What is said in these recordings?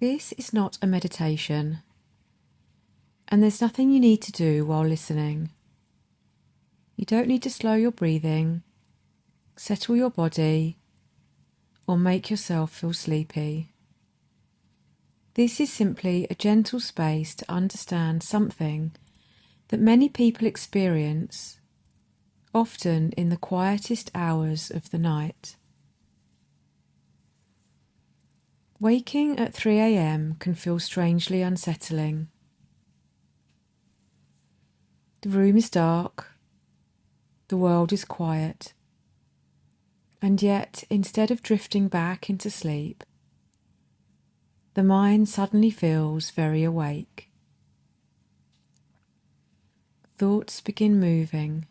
This is not a meditation, and there's nothing you need to do while listening. You don't need to slow your breathing, settle your body, or make yourself feel sleepy. This is simply a gentle space to understand something that many people experience, often in the quietest hours of the night. Waking at 3 a.m. can feel strangely unsettling. The room is dark, the world is quiet, and yet instead of drifting back into sleep, the mind suddenly feels very awake. Thoughts begin moving.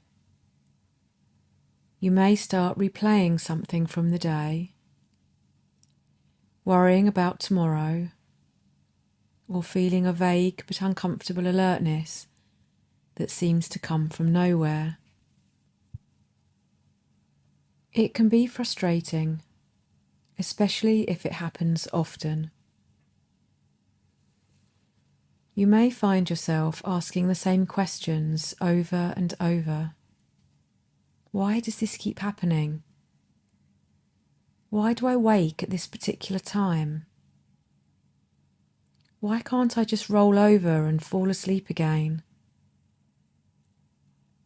You may start replaying something from the day, worrying about tomorrow, or feeling a vague but uncomfortable alertness that seems to come from nowhere. It can be frustrating, especially if it happens often. You may find yourself asking the same questions over and over. Why does this keep happening? Why do I wake at this particular time? Why can't I just roll over and fall asleep again?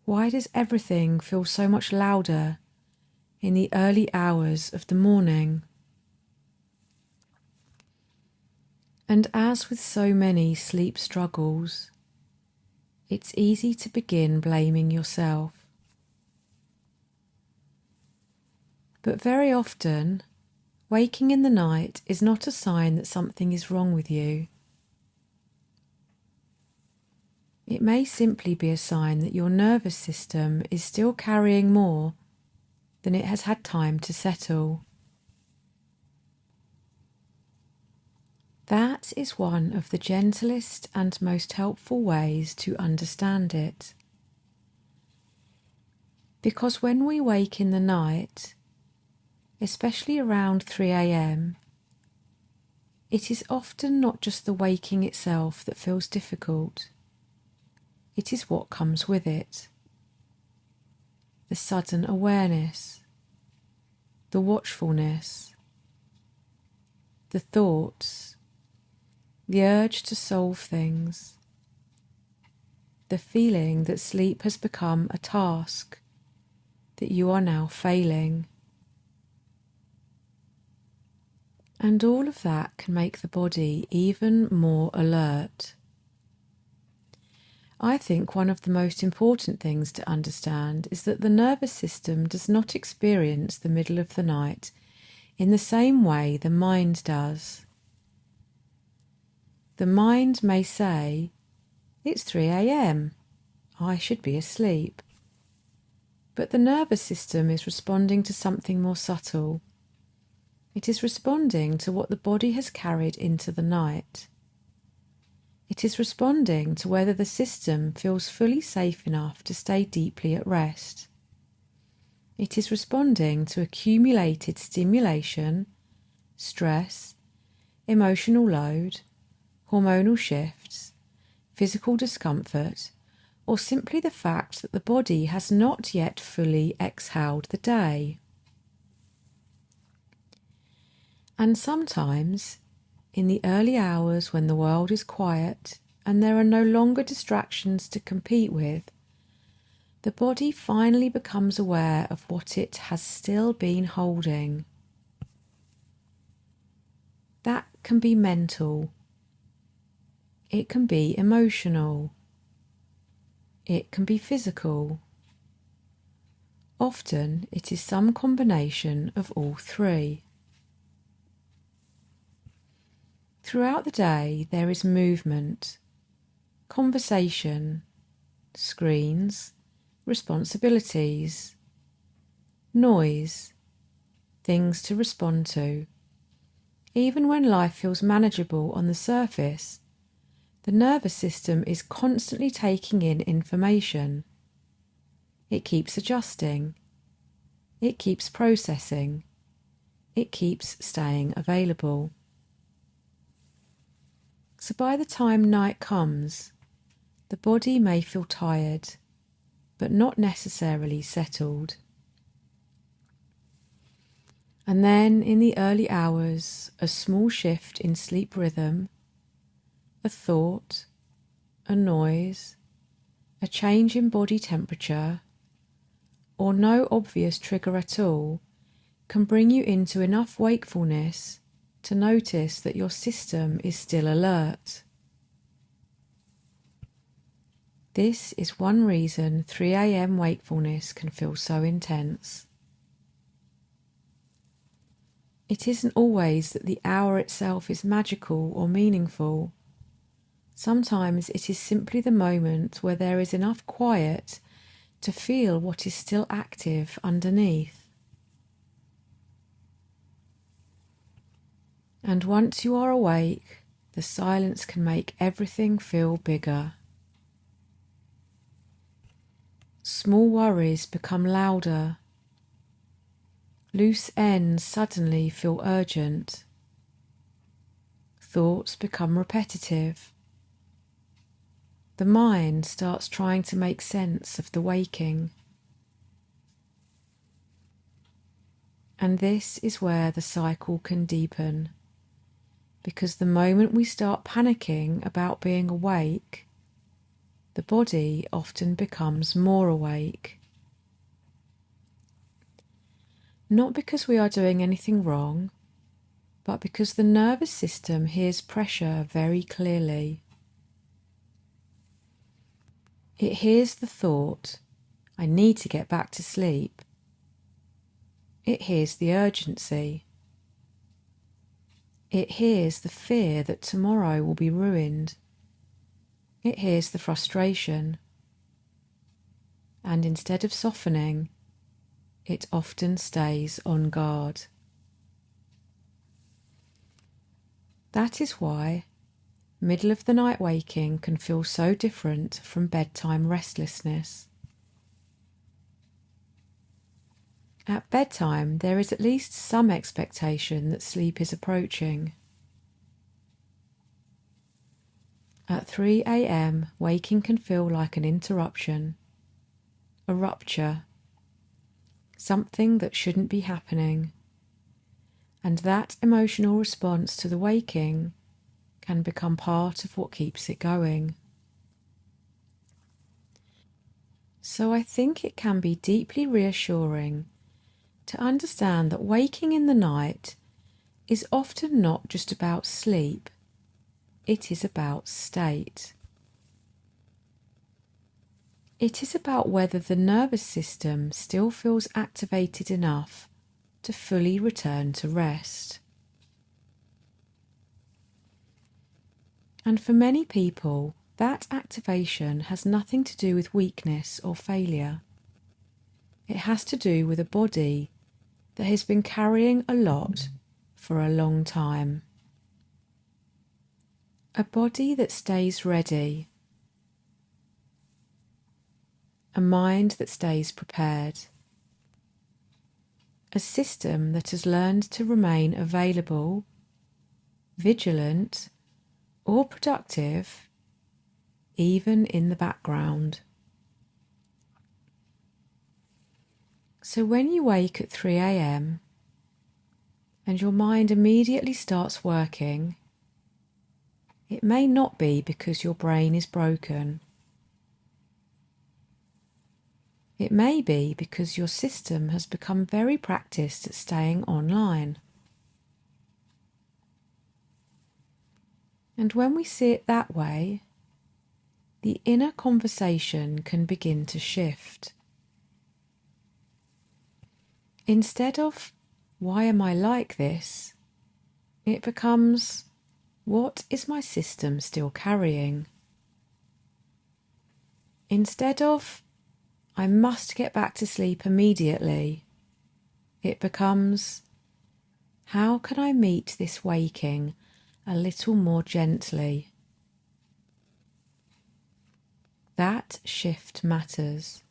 Why does everything feel so much louder in the early hours of the morning? And as with so many sleep struggles, it's easy to begin blaming yourself. But very often, waking in the night is not a sign that something is wrong with you. It may simply be a sign that your nervous system is still carrying more than it has had time to settle. That is one of the gentlest and most helpful ways to understand it. Because when we wake in the night, especially around 3 a.m, it is often not just the waking itself that feels difficult. It is what comes with it. The sudden awareness, the watchfulness, the thoughts, the urge to solve things, the feeling that sleep has become a task, that you are now failing. And all of that can make the body even more alert. I think one of the most important things to understand is that the nervous system does not experience the middle of the night in the same way the mind does. The mind may say, "It's 3 a.m, I should be asleep." But the nervous system is responding to something more subtle. It is responding to what the body has carried into the night. It is responding to whether the system feels fully safe enough to stay deeply at rest. It is responding to accumulated stimulation, stress, emotional load, hormonal shifts, physical discomfort, or simply the fact that the body has not yet fully exhaled the day. And sometimes, in the early hours when the world is quiet and there are no longer distractions to compete with, the body finally becomes aware of what it has still been holding. That can be mental. It can be emotional. It can be physical. Often it is some combination of all three. Throughout the day there is movement, conversation, screens, responsibilities, noise, things to respond to. Even when life feels manageable on the surface, the nervous system is constantly taking in information. It keeps adjusting. It keeps processing. It keeps staying available. So by the time night comes, the body may feel tired, but not necessarily settled. And then in the early hours, a small shift in sleep rhythm, a thought, a noise, a change in body temperature, or no obvious trigger at all, can bring you into enough wakefulness to notice that your system is still alert. This is one reason 3 a.m. wakefulness can feel so intense. It isn't always that the hour itself is magical or meaningful. Sometimes it is simply the moment where there is enough quiet to feel what is still active underneath. And once you are awake, the silence can make everything feel bigger. Small worries become louder. Loose ends suddenly feel urgent. Thoughts become repetitive. The mind starts trying to make sense of the waking. And this is where the cycle can deepen, because the moment we start panicking about being awake, the body often becomes more awake. Not because we are doing anything wrong, but because the nervous system hears pressure very clearly. It hears the thought, I need to get back to sleep. It hears the urgency. It hears the fear that tomorrow will be ruined. It hears the frustration. And instead of softening, it often stays on guard. That is why middle of the night waking can feel so different from bedtime restlessness. At bedtime, there is at least some expectation that sleep is approaching. At 3 a.m, waking can feel like an interruption, a rupture, something that shouldn't be happening. And that emotional response to the waking can become part of what keeps it going. So I think it can be deeply reassuring to understand that waking in the night is often not just about sleep, it is about state. It is about whether the nervous system still feels activated enough to fully return to rest. And for many people, that activation has nothing to do with weakness or failure. It has to do with a body that has been carrying a lot for a long time. A body that stays ready. A mind that stays prepared. A system that has learned to remain available, vigilant, or productive, even in the background. So when you wake at 3 a.m. and your mind immediately starts working, it may not be because your brain is broken. It may be because your system has become very practiced at staying online. And when we see it that way, the inner conversation can begin to shift. Instead of, why am I like this? It becomes, what is my system still carrying? Instead of, I must get back to sleep immediately, it becomes, how can I meet this waking a little more gently? That shift matters,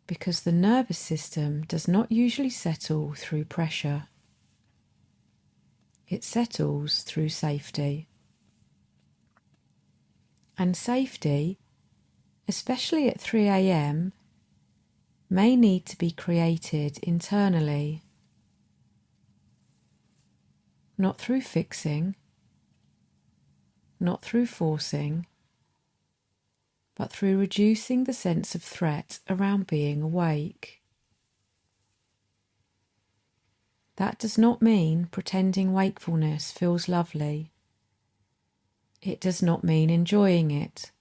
because the nervous system does not usually settle through pressure. It settles through safety. And safety, especially at 3 a.m, may need to be created internally, not through fixing, not through forcing, but through reducing the sense of threat around being awake. That does not mean pretending wakefulness feels lovely. It does not mean enjoying it.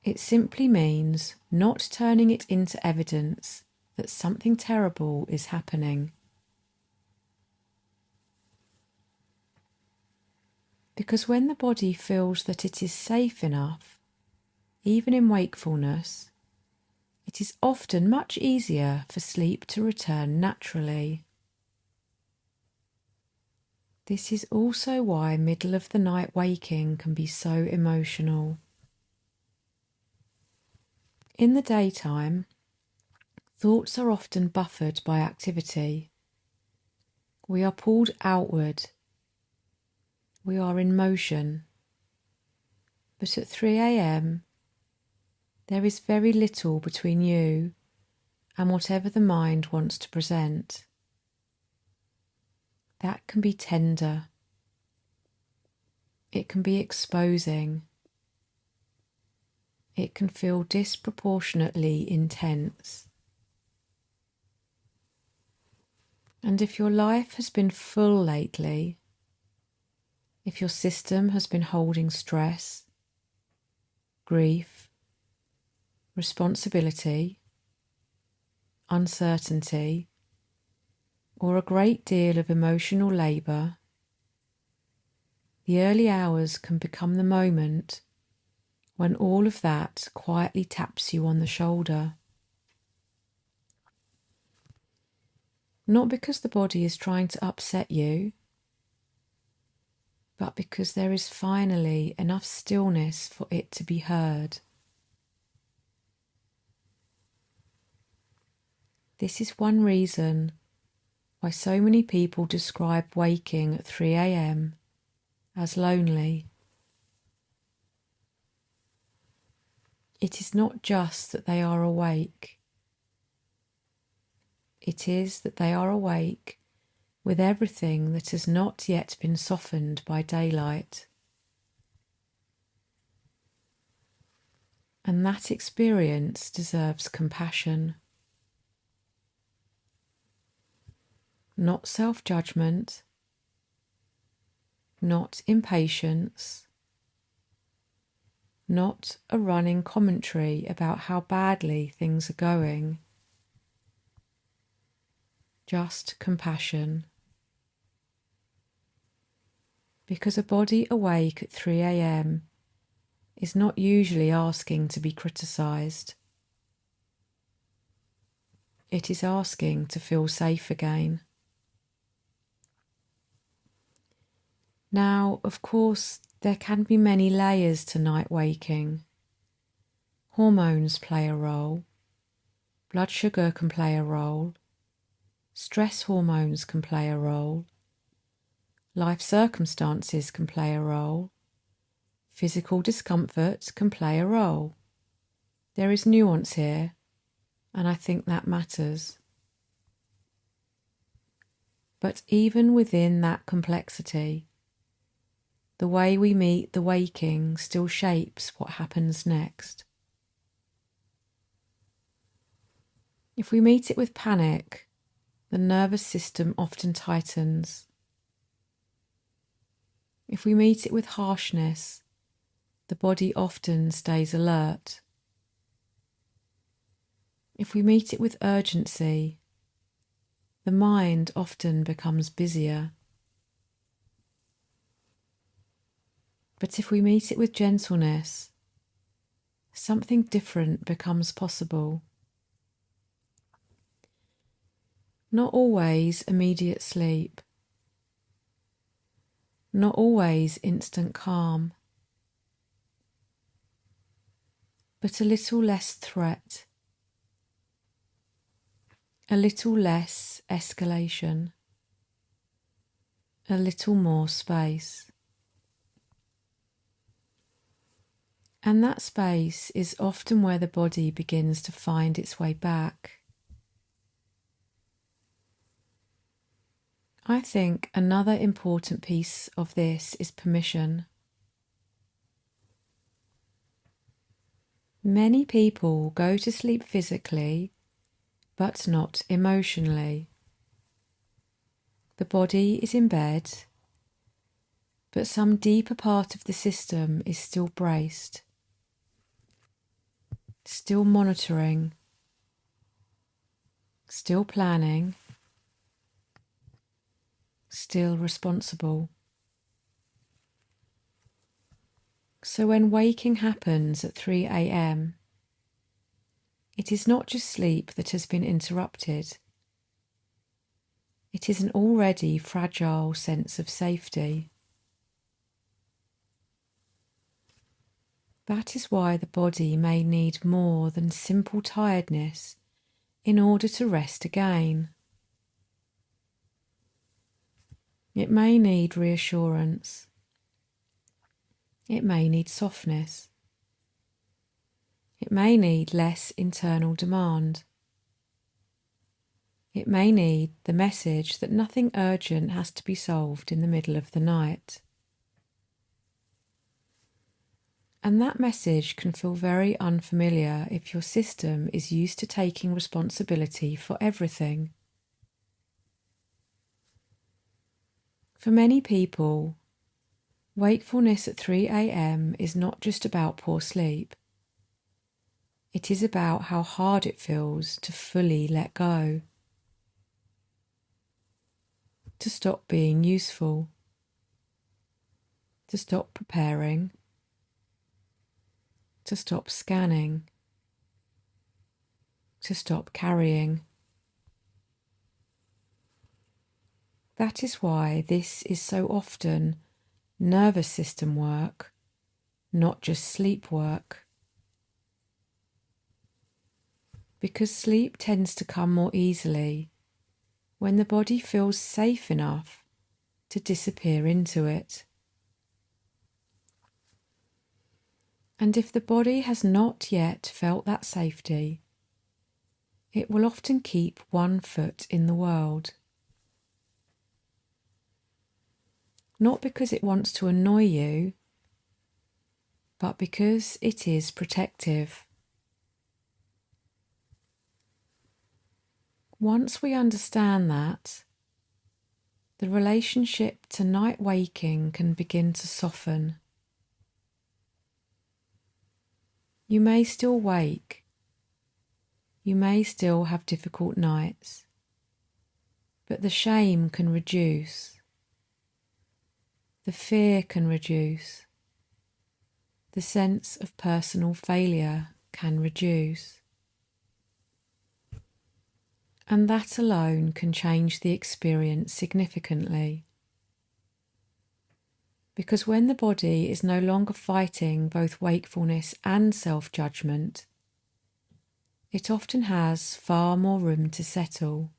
It simply means not turning it into evidence that something terrible is happening. Because when the body feels that it is safe enough, even in wakefulness, it is often much easier for sleep to return naturally. This is also why middle of the night waking can be so emotional. In the daytime, thoughts are often buffered by activity. We are pulled outward. We are in motion. But at 3 a.m, there is very little between you and whatever the mind wants to present. That can be tender. It can be exposing. It can feel disproportionately intense. And if your life has been full lately, if your system has been holding stress, grief, responsibility, uncertainty, or a great deal of emotional labour, the early hours can become the moment when all of that quietly taps you on the shoulder. Not because the body is trying to upset you, but because there is finally enough stillness for it to be heard. This is one reason why so many people describe waking at 3 a.m. as lonely. It is not just that they are awake. It is that they are awake with everything that has not yet been softened by daylight. And that experience deserves compassion. Not self-judgment, not impatience, not a running commentary about how badly things are going. Just compassion. Because a body awake at 3 a.m. is not usually asking to be criticised. It is asking to feel safe again. Now, of course, there can be many layers to night waking. Hormones play a role. Blood sugar can play a role. Stress hormones can play a role. Life circumstances can play a role. Physical discomfort can play a role. There is nuance here, and I think that matters. But even within that complexity, the way we meet the waking still shapes what happens next. If we meet it with panic, the nervous system often tightens. If we meet it with harshness, the body often stays alert. If we meet it with urgency, the mind often becomes busier. But if we meet it with gentleness, something different becomes possible. Not always immediate sleep, not always instant calm, but a little less threat, a little less escalation. a little more space. And that space is often where the body begins to find its way back. I think another important piece of this is permission. Many people go to sleep physically, but not emotionally. The body is in bed, but some deeper part of the system is still braced, still monitoring, still planning, still responsible. So when waking happens at 3 a.m, it is not just sleep that has been interrupted. It is an already fragile sense of safety. That is why the body may need more than simple tiredness in order to rest again. It may need reassurance. It may need softness. It may need less internal demand. It may need the message that nothing urgent has to be solved in the middle of the night. And that message can feel very unfamiliar if your system is used to taking responsibility for everything. For many people, wakefulness at 3 a.m. is not just about poor sleep. It is about how hard it feels to fully let go, to stop being useful, to stop preparing, to stop scanning, to stop carrying. That is why this is so often nervous system work, not just sleep work. Because sleep tends to come more easily when the body feels safe enough to disappear into it. And if the body has not yet felt that safety, it will often keep one foot in the world. Not because it wants to annoy you, but because it is protective. Once we understand that, the relationship to night waking can begin to soften. You may still wake. You may still have difficult nights, but the shame can reduce. The fear can reduce. The sense of personal failure can reduce. And that alone can change the experience significantly. Because when the body is no longer fighting both wakefulness and self-judgment, it often has far more room to settle.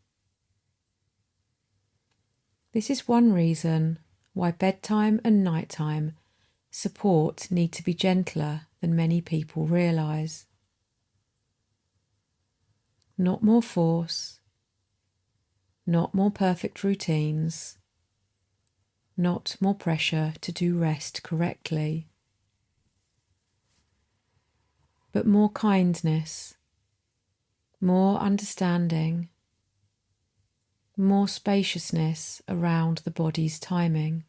This is one reason why bedtime and nighttime support need to be gentler than many people realise. Not more force, not more perfect routines, not more pressure to do rest correctly, but more kindness, more understanding, more spaciousness around the body's timing.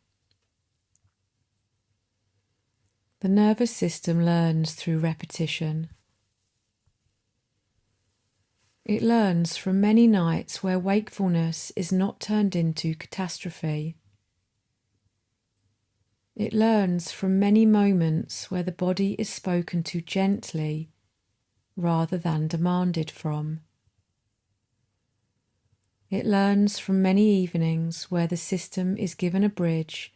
The nervous system learns through repetition. It learns from many nights where wakefulness is not turned into catastrophe. It learns from many moments where the body is spoken to gently rather than demanded from. It learns from many evenings where the system is given a bridge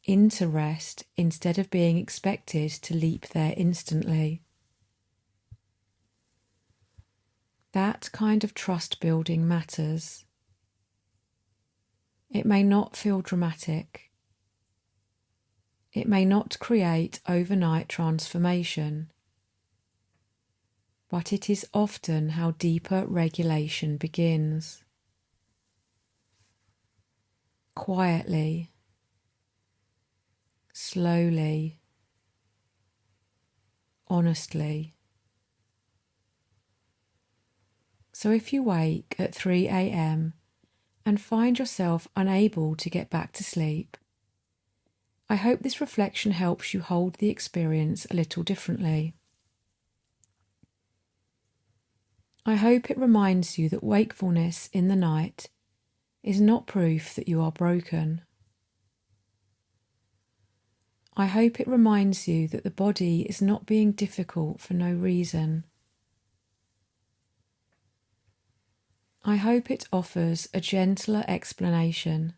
into rest instead of being expected to leap there instantly. That kind of trust building matters. It may not feel dramatic. It may not create overnight transformation, but it is often how deeper regulation begins. Quietly, slowly, honestly. So if you wake at 3 a.m. and find yourself unable to get back to sleep, I hope this reflection helps you hold the experience a little differently. I hope it reminds you that wakefulness in the night is not proof that you are broken. I hope it reminds you that the body is not being difficult for no reason. I hope it offers a gentler explanation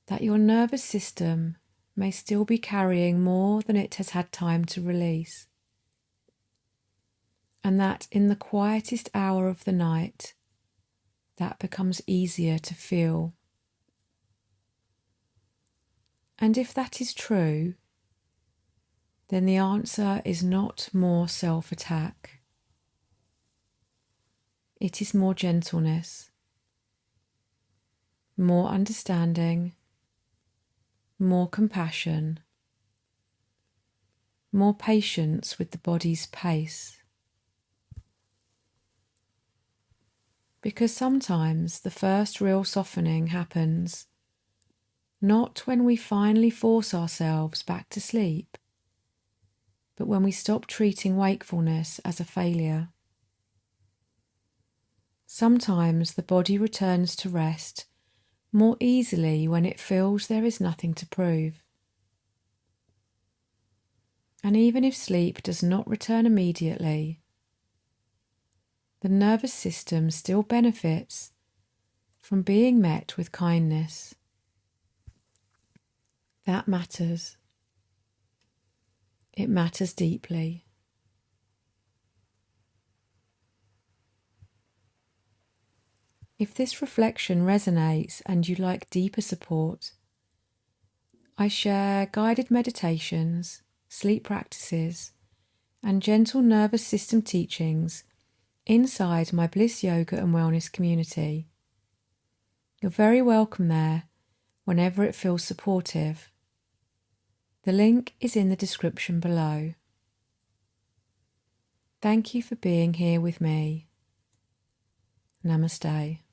that your nervous system may still be carrying more than it has had time to release, and that in the quietest hour of the night, that becomes easier to feel. And if that is true, then the answer is not more self-attack. It is more gentleness, more understanding, more compassion, more patience with the body's pace. Because sometimes the first real softening happens not when we finally force ourselves back to sleep, but when we stop treating wakefulness as a failure. Sometimes the body returns to rest more easily when it feels there is nothing to prove. And even if sleep does not return immediately, the nervous system still benefits from being met with kindness. That matters. It matters deeply. If this reflection resonates and you like deeper support, I share guided meditations, sleep practices, and gentle nervous system teachings inside my Bliss Yoga and Wellness community. You're very welcome there whenever it feels supportive. The link is in the description below. Thank you for being here with me. Namaste.